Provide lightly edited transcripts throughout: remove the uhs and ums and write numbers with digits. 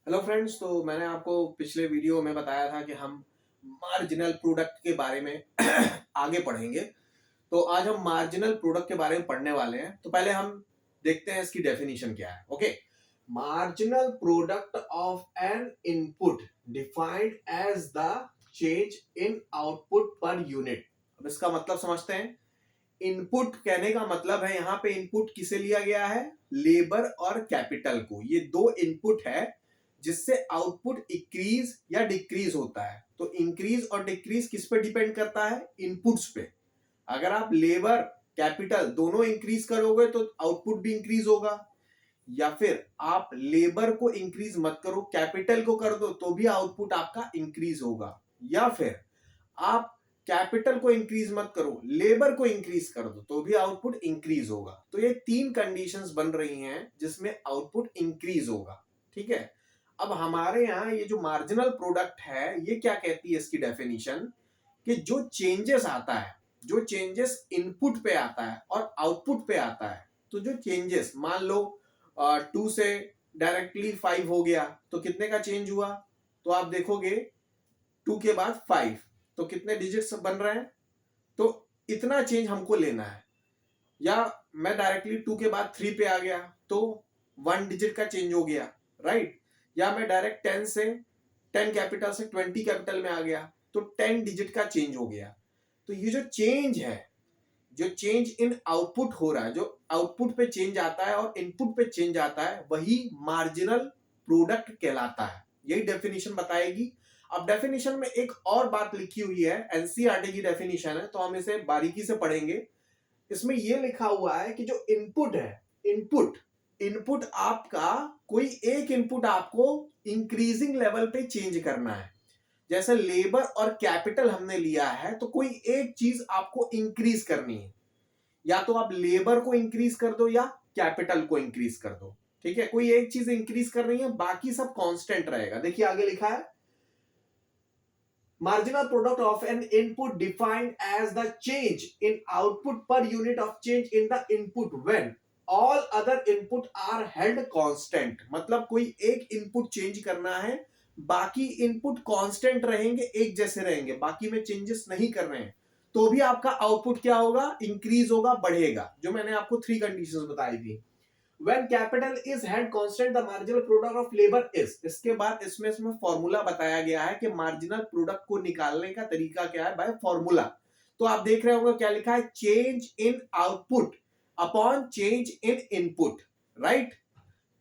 Hello friends. तो मैंने आपको पिछले वीडियो में बताया था कि हम मार्जिनल प्रोडक्ट के बारे में आगे पढ़ेंगे। तो आज हम मार्जिनल प्रोडक्ट के बारे में पढ़ने वाले हैं। तो पहले हम देखते हैं इसकी डेफिनेशन क्या है। Okay, marginal product of an input defined as the change in output per unit. अब इसका मतलब समझते हैं। इनपुट कहने का मतलब है, यहाँ पे इनपुट किसे लिया गया है? लेबर और कैपिटल को। ये दो इनपुट है जिससे आउटपुट इंक्रीज या डिक्रीज होता है। तो इंक्रीज और डिक्रीज किस पे डिपेंड करता है? इनपुट्स पे। अगर आप लेबर कैपिटल दोनों इंक्रीज करोगे तो आउटपुट भी इंक्रीज होगा, या फिर आप लेबर को इंक्रीज मत करो, कैपिटल को कर दो तो भी आउटपुट आपका इंक्रीज होगा, या फिर आप कैपिटल को इंक्रीज मत करो, लेबर को इंक्रीज कर दो तो भी आउटपुट इंक्रीज होगा। तो ये तीन कंडीशंस बन रही हैं जिसमें आउटपुट इंक्रीज होगा। ठीक है। अब हमारे यहाँ ये जो मार्जिनल प्रोडक्ट है ये क्या कहती है इसकी डेफिनेशन, कि जो चेंजेस आता है, जो चेंजेस इनपुट पे आता है और आउटपुट पे आता है, तो जो चेंजेस मान लो 2 से डायरेक्टली 5 हो गया तो कितने का चेंज हुआ? तो आप देखोगे 2 के बाद 5 तो कितने डिजिट्स बन रहे हैं? तो इतना चेंज हमको लेना है। या मैं डायरेक्टली 2 के बाद 3 पे आ गया तो 1 डिजिट का चेंज हो गया, राइट। या मैं डायरेक्ट 10 से 10 कैपिटल से 20 कैपिटल में आ गया तो 10 डिजिट का चेंज हो गया। तो ये जो चेंज है, जो चेंज इन आउटपुट हो रहा है, जो आउटपुट पे चेंज आता है और इनपुट पे चेंज आता है, वही मार्जिनल प्रोडक्ट कहलाता है। यही डेफिनेशन बताएगी। अब डेफिनेशन में एक और बात लिखी हुई है, एनसीईआरटी की डेफिनेशन है, तो हम इसे बारीकी से पढ़ेंगे। इसमें यह लिखा हुआ है कि जो इनपुट है, इनपुट इनपुट आपका कोई एक इनपुट आपको इंक्रीजिंग लेवल पे चेंज करना है। जैसे लेबर और कैपिटल हमने लिया है तो कोई एक चीज आपको इंक्रीज करनी है, या तो आप लेबर को इंक्रीज कर दो या कैपिटल को इंक्रीज कर दो। ठीक है, कोई एक चीज इंक्रीज कर रही है, बाकी सब कांस्टेंट रहेगा। देखिए आगे लिखा है, marginal product of an input defined as the change in output per unit of change in the input when all other input are held constant। मतलब कोई एक इनपुट चेंज करना है, बाकी इनपुट कांस्टेंट रहेंगे, एक जैसे रहेंगे, बाकी में चेंजेस नहीं कर रहे हैं, तो भी आपका आउटपुट क्या होगा? इंक्रीज होगा, बढ़ेगा। जो मैंने आपको 3 कंडीशंस बताई थी। When capital is held constant, the marginal product of labor is। इसके बाद इसमें फॉर्मूला बताया गया है कि मार्जिनल प्रोडक्ट को निकालने का तरीका क्या है, बाय फॉर्मूला। तो आप देख रहे होंगे क्या लिखा है, change in output upon change in input, right.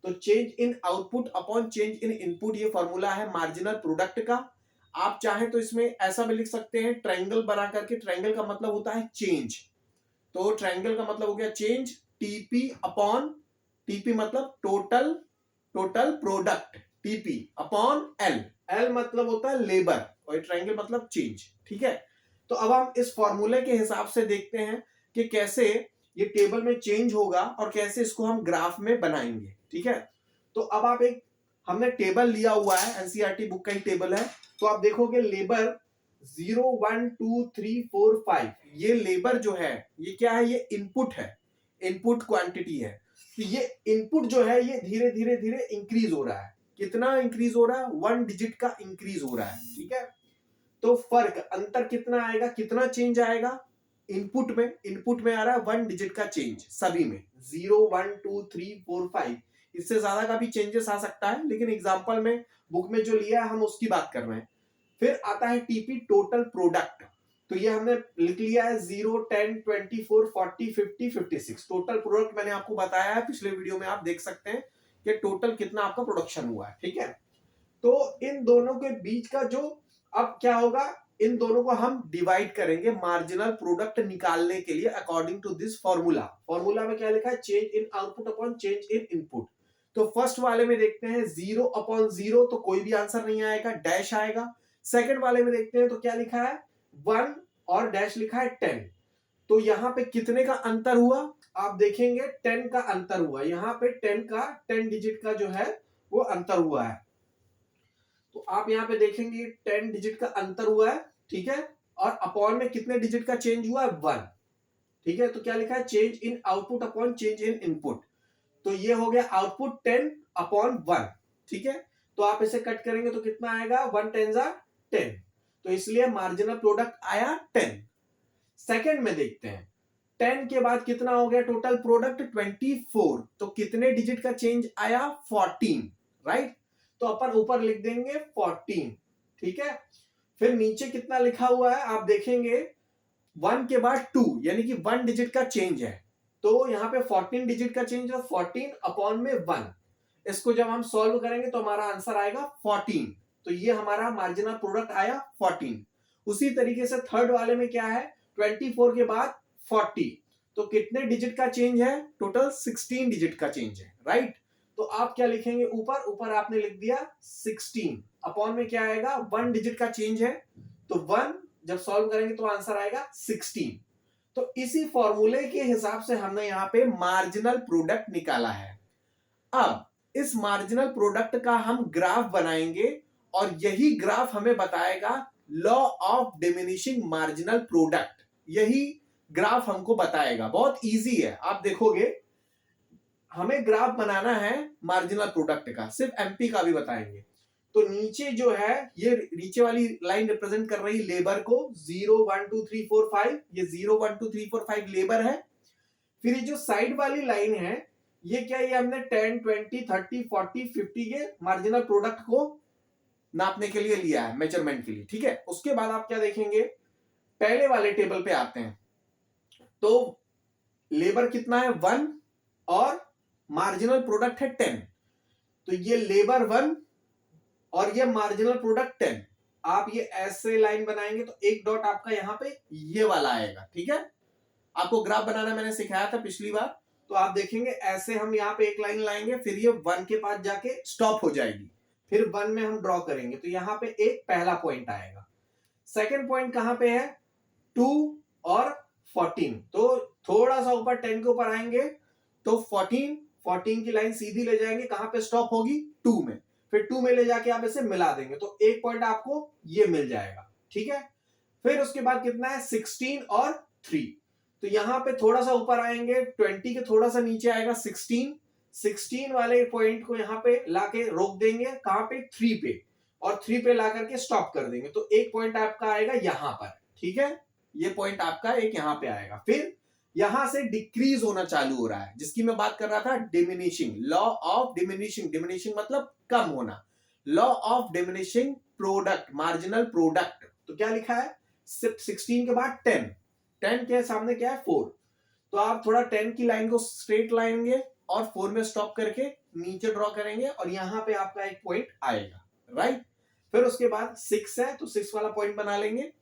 तो change in output upon change in input, ये फॉर्मूला है मार्जिनल प्रोडक्ट का। आप चाहे तो इसमें ऐसा भी लिख सकते हैं, ट्रायंगल बना करके। ट्रायंगल का मतलब होता है चेंज, तो ट्रायंगल का मतलब हो गया चेंज, टीपी अपॉन, टीपी मतलब total, total product, TP upon L, L मतलब होता है लेबर और ट्रायंगल मतलब चेंज। ठीक है। तो अब हम इस फॉर्मूले के हिसाब से देखते हैं कि कैसे ये टेबल में चेंज होगा और कैसे इसको हम ग्राफ में बनाएंगे। ठीक है। तो अब आप एक, हमने टेबल लिया हुआ है, एनसीईआरटी बुक का ही टेबल है। तो आप देखोगे लेबर 0 1 2 3 4 5, ये लेबर जो है ये क्या है? ये इनपुट है, इनपुट क्वांटिटी है। तो ये इनपुट जो है ये धीरे धीरे धीरे इंक्रीज हो रहा है। कितना इंक्रीज हो रहा है? 1 डिजिट का इंक्रीज हो रहा है। ठीक है। तो फर्क, अंतर कितना आएगा, कितना चेंज आएगा? इनपुट में आ रहा है 1 डिजिट का चेंज सभी में, 0 1 2 3 4 5। इससे ज्यादा का भी चेंजेस आ सकता है, लेकिन एग्जांपल में बुक में जो लिया है हम उसकी बात कर रहे हैं। फिर आता है टीपी, टोटल प्रोडक्ट। तो ये हमने लिख लिया है 0 10 24 40 50 56। टोटल प्रोडक्ट मैंने आपको बताया है पिछले वीडियो में, आप देख सकते हैं कि टोटल कितना आपका प्रोडक्शन हुआ है। ठीक है। तो इन दोनों के बीच का जो, अब क्या होगा, इन दोनों को हम डिवाइड करेंगे मार्जिनल प्रोडक्ट निकालने के लिए according to this formula. Formula में क्या लिखा है? Change in output upon change in input. तो फर्स्ट वाले में देखते हैं 0 अपॉन 0, तो कोई भी आंसर नहीं आएगा, डैश आएगा। सेकंड वाले में देखते हैं तो क्या लिखा है? 1 और डैश लिखा है 10। तो यहां पे कितने का अंतर हुआ? आप देखेंगे 10 का अंतर हुआ, यहां पे 10 डिजिट का जो है वो अंतर हुआ है। तो आप यहां पे देखेंगे 10 डिजिट का अंतर हुआ है। ठीक है। और अपॉन में कितने डिजिट का चेंज हुआ है? 1। ठीक है। तो क्या लिखा है? Change in output upon change in input. तो ये हो गया आउटपुट 10 अपॉन 1। ठीक है। तो आप इसे कट करेंगे तो कितना आएगा, 1 10 10, तो इसलिए मार्जिनल प्रोडक्ट आया 10। सेकंड में देखते हैं 10 के बाद कितना हो गया टोटल प्रोडक्ट 24, तो कितने डिजिट का चेंज आया 14, राइट। तो अपन ऊपर लिख देंगे 14, ठीक है। फिर नीचे कितना लिखा हुआ है आप देखेंगे 1 के बाद 2 यानी कि 1 डिजिट का चेंज है, तो यहाँ पे 14 डिजिट का चेंज है, 14 अपॉन में 1, इसको जब हम सॉल्व करेंगे तो हमारा आंसर आएगा 14, तो ये हमारा मार्जिनल प्रोडक्ट आया 14। उसी तरीके से थर्ड वाले में क्या है 24 के बाद 40, तो कितने डिजिट का चेंज है टोटल 16 डिजिट का चेंज है, राइट। तो आप क्या लिखेंगे ऊपर, ऊपर आपने लिख दिया 16 अपॉन में क्या आएगा 1 डिजिट का चेंज है, तो 1 जब सॉल्व करेंगे तो आंसर आएगा 16। तो इसी फॉर्मूले के हिसाब से हमने यहाँ पे मार्जिनल प्रोडक्ट निकाला है। अब इस मार्जिनल प्रोडक्ट का हम ग्राफ बनाएंगे और यही ग्राफ हमें बताएगा law of diminishing marginal product, यही ग्राफ हमको बताएगा। बहुत इजी है, आप देखोगे हमें ग्राफ बनाना है मार्जिनल प्रोडक्ट का, सिर्फ एमपी का भी बताएंगे। तो नीचे जो है ये नीचे वाली लाइन रिप्रेजेंट कर रही लेबर को, 0 1 2 3 4 5, ये 0 1 2 3 4 5 लेबर है। फिर ये जो साइड वाली लाइन है ये क्या, ये हमने 10 20 30 40 50 ये मार्जिनल प्रोडक्ट को नापने के लिए लिया है, मेजरमेंट के लिए, ठीक है। उसके बाद आप क्या देखेंगे, पहले वाले टेबल पे आते हैं, तो लेबर कितना है 1 और मार्जिनल प्रोडक्ट है 10, तो ये लेबर 1 और ये मार्जिनल प्रोडक्ट 10। आप ये ऐसे लाइन बनाएंगे तो एक डॉट आपका यहां पे ये वाला आएगा, ठीक है। आपको ग्राफ बनाना मैंने सिखाया था पिछली बार, तो आप देखेंगे ऐसे हम यहाँ पे एक लाइन लाएंगे, फिर ये 1 के पास जाके स्टॉप हो जाएगी, फिर 1 में हम ड्रॉ करेंगे, तो यहाँ पे एक पहला पॉइंट आएगा। सेकंड पॉइंट कहां पे है 2 और 14, तो थोड़ा सा ऊपर 10 के ऊपर आएंगे तो 14 की लाइन सीधी ले जाएंगे, कहां पे स्टॉप होगी 2 में, फिर 2 में ले जाके आप इसे मिला देंगे तो एक पॉइंट आपको ये मिल जाएगा, ठीक है। फिर उसके बाद कितना है 16 और 3, तो यहां पे थोड़ा सा ऊपर आएंगे 20 के थोड़ा सा नीचे आएगा 16 वाले पॉइंट को यहां पे लाके रोक देंगे, कहां पे 3 पे, और 3 पे ला करके स्टॉप कर देंगे, तो एक पॉइंट आपका आएगा यहां पर, ठीक है। ये पॉइंट आपका एक यहां पे आएगा। फिर यहां से डिक्रीज होना चालू हो रहा है, जिसकी मैं बात कर रहा था diminishing, law of diminishing, diminishing मतलब कम होना, law of diminishing product, marginal product. तो क्या लिखा है 16 के बाद 10 के सामने क्या है 4, तो आप थोड़ा 10 की लाइन को स्ट्रेट लाएंगे और 4 में स्टॉप करके नीचे ड्रॉ करेंगे और यहां पे आपका एक पॉइंट आएगा, राइट। फिर उसके बाद 6 है तो 6 वाला पॉइंट बना लेंगे।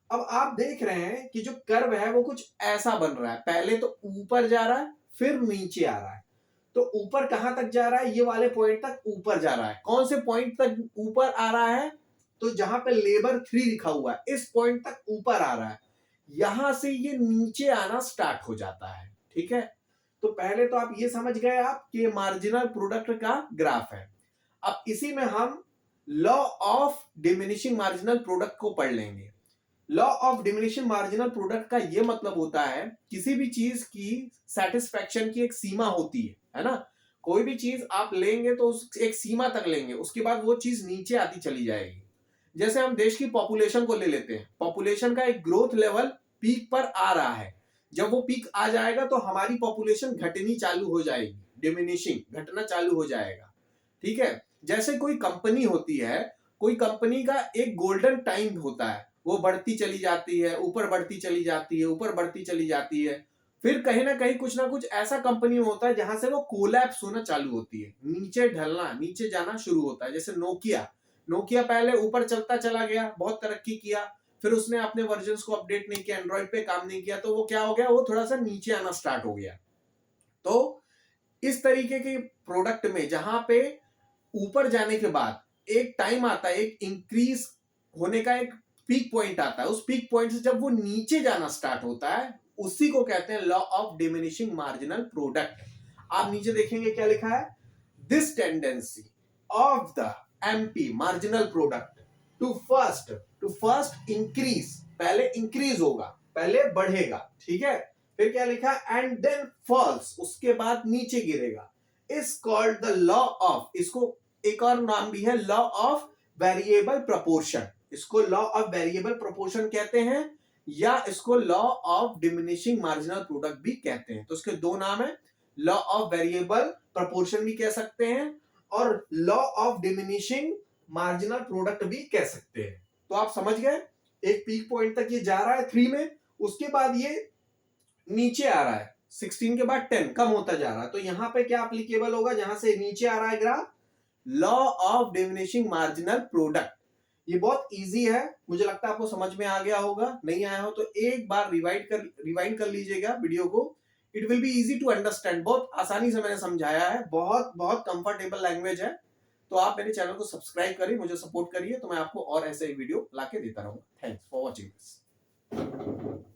अब आप देख रहे हैं कि जो कर्व है वो कुछ ऐसा बन रहा है, पहले तो ऊपर जा रहा है फिर नीचे आ रहा है, तो ऊपर कहां तक जा रहा है, ये वाले पॉइंट तक ऊपर जा रहा है। कौन से पॉइंट तक ऊपर आ रहा है, तो जहां पे लेबर 3 लिखा हुआ है इस पॉइंट तक ऊपर आ रहा है, यहां से ये नीचे आना स्टार्ट हो जाता है, ठीक है। तो पहले तो आप ये समझ गए आप कि मार्जिनल प्रोडक्ट का ग्राफ है। अब इसी में हम law of diminishing marginal product को पढ़ लेंगे। Law of diminishing marginal product का यह मतलब होता है किसी भी चीज की सेटिस्फैक्शन की एक सीमा होती है ना। कोई भी चीज आप लेंगे तो उस एक सीमा तक लेंगे, उसके बाद वो चीज नीचे आती चली जाएगी। जैसे हम देश की पॉपुलेशन को ले लेते हैं, पॉपुलेशन का एक ग्रोथ लेवल पीक पर आ रहा है, जब वो पीक आ जाएगा तो हमारी पॉपुलेशन घटनी चालू हो जाएगी, डिमिनिशिंग, घटना चालू हो जाएगा, ठीक है। जैसे कोई कंपनी होती है, कोई कंपनी का एक गोल्डन टाइम होता है, वो बढ़ती चली जाती है, ऊपर बढ़ती चली जाती है, ऊपर बढ़ती चली जाती है, फिर कहीं ना कहीं कुछ ना कुछ ऐसा कंपनी में होता है जहां से वो कोलैप्स होना चालू होती है, नीचे ढलना, नीचे जाना शुरू होता है। जैसे नोकिया पहले ऊपर चलता चला गया, बहुत तरक्की किया, फिर उसने अपने वर्जन्स को अपडेट नहीं किया, एंड्रॉइड पे काम नहीं किया, तो वो क्या हो गया, वो थोड़ा सा नीचे आना स्टार्ट हो गया। तो इस तरीके के प्रोडक्ट में जहां पे ऊपर जाने के बाद एक टाइम आता है, एक इंक्रीज होने का एक पीक पॉइंट आता है, उस पीक पॉइंट से जब वो नीचे जाना स्टार्ट होता है उसी को कहते हैं law of diminishing marginal product. आप नीचे देखेंगे क्या लिखा है, this tendency of the MP marginal product to first increase, पहले इंक्रीज होगा, पहले बढ़ेगा, ठीक है। फिर क्या लिखा, एंड देन फॉल्स, उसके बाद नीचे गिरेगा, is called the law of, इसको एक और नाम भी है लॉ ऑफ वेरिएबल प्रोपोर्शन। इसको लॉ ऑफ वेरिएबल प्रोपोर्शन कहते हैं या इसको law of diminishing marginal product भी कहते हैं। तो इसके दो नाम है, लॉ ऑफ वेरिएबल प्रोपोर्शन भी कह सकते हैं और law of diminishing marginal product भी कह सकते हैं। तो आप समझ गए, एक पीक पॉइंट तक ये जा रहा है 3 में, उसके बाद ये नीचे आ रहा है 16 के बाद 10 कम होता जा रहा है। तो यहां पे क्या एप्लीकेबल होगा, जहां से नीचे आ रहा है graph, law of diminishing marginal product. ये बहुत इजी है, मुझे लगता है आपको समझ में आ गया होगा। नहीं आया हो तो एक बार रिवाइंड कर लीजिएगा वीडियो को, it will be easy to understand. बहुत आसानी से मैंने समझाया है, बहुत बहुत कंफर्टेबल लैंग्वेज है। तो आप मेरे चैनल को सब्सक्राइब करिए, मुझे सपोर्ट करिए, तो मैं आपको और ऐसे वीडियो लाके देता रहूंगा। Thanks for watching this.